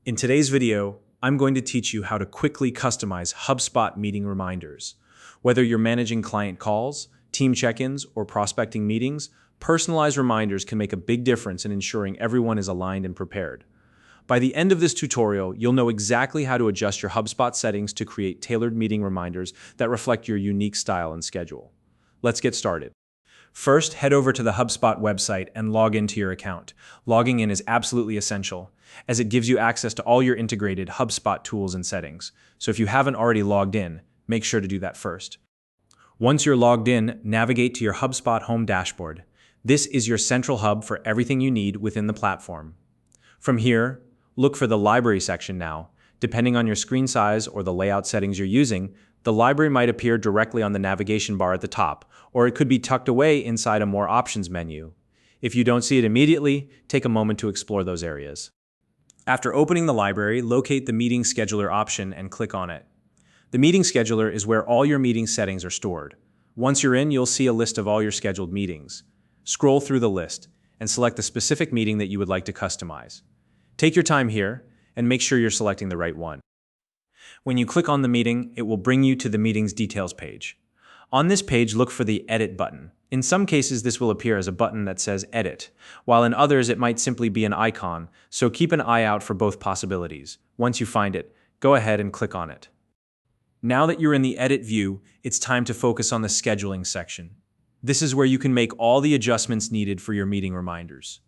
In today's video, I'm going to teach you how to quickly customize HubSpot meeting reminders. Whether you're managing client calls, team check-ins, or prospecting meetings, personalized reminders can make a big difference in ensuring everyone is aligned and prepared. By the end of this tutorial, you'll know exactly how to adjust your HubSpot settings to create tailored meeting reminders that reflect your unique style and schedule. Let's get started. First, head over to the HubSpot website and log into your account. Logging in is absolutely essential, as it gives you access to all your integrated HubSpot tools and settings. So if you haven't already logged in, make sure to do that first. Once you're logged in, navigate to your HubSpot home dashboard. This is your central hub for everything you need within the platform. From here, look for the library section now. Depending on your screen size or the layout settings you're using, the library might appear directly on the navigation bar at the top, or it could be tucked away inside a More Options menu. If you don't see it immediately, take a moment to explore those areas. After opening the library, locate the Meeting Scheduler option and click on it. The Meeting Scheduler is where all your meeting settings are stored. Once you're in, you'll see a list of all your scheduled meetings. Scroll through the list and select the specific meeting that you would like to customize. Take your time here and make sure you're selecting the right one. When you click on the meeting, it will bring you to the meeting's details page. On this page, look for the Edit button. In some cases, this will appear as a button that says Edit, while in others, it might simply be an icon, so keep an eye out for both possibilities. Once you find it, go ahead and click on it. Now that you're in the Edit view, it's time to focus on the Scheduling section. This is where you can make all the adjustments needed for your meeting reminders.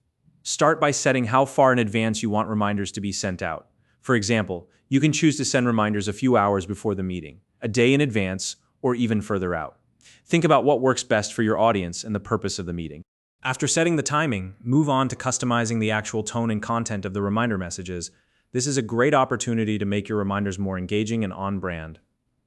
Start by setting how far in advance you want reminders to be sent out. For example, you can choose to send reminders a few hours before the meeting, a day in advance, or even further out. Think about what works best for your audience and the purpose of the meeting. After setting the timing, move on to customizing the actual tone and content of the reminder messages. This is a great opportunity to make your reminders more engaging and on-brand.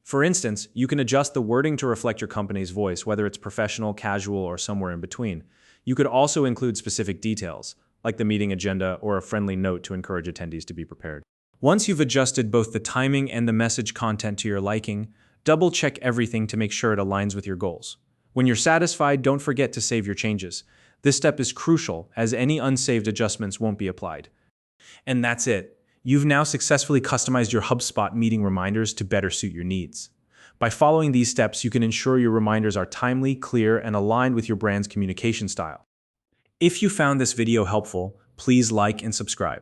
For instance, you can adjust the wording to reflect your company's voice, whether it's professional, casual, or somewhere in between. You could also include specific details, like the meeting agenda or a friendly note to encourage attendees to be prepared. Once you've adjusted both the timing and the message content to your liking, double-check everything to make sure it aligns with your goals. When you're satisfied, don't forget to save your changes. This step is crucial, as any unsaved adjustments won't be applied. And that's it. You've now successfully customized your HubSpot meeting reminders to better suit your needs. By following these steps, you can ensure your reminders are timely, clear, and aligned with your brand's communication style. If you found this video helpful, please like and subscribe.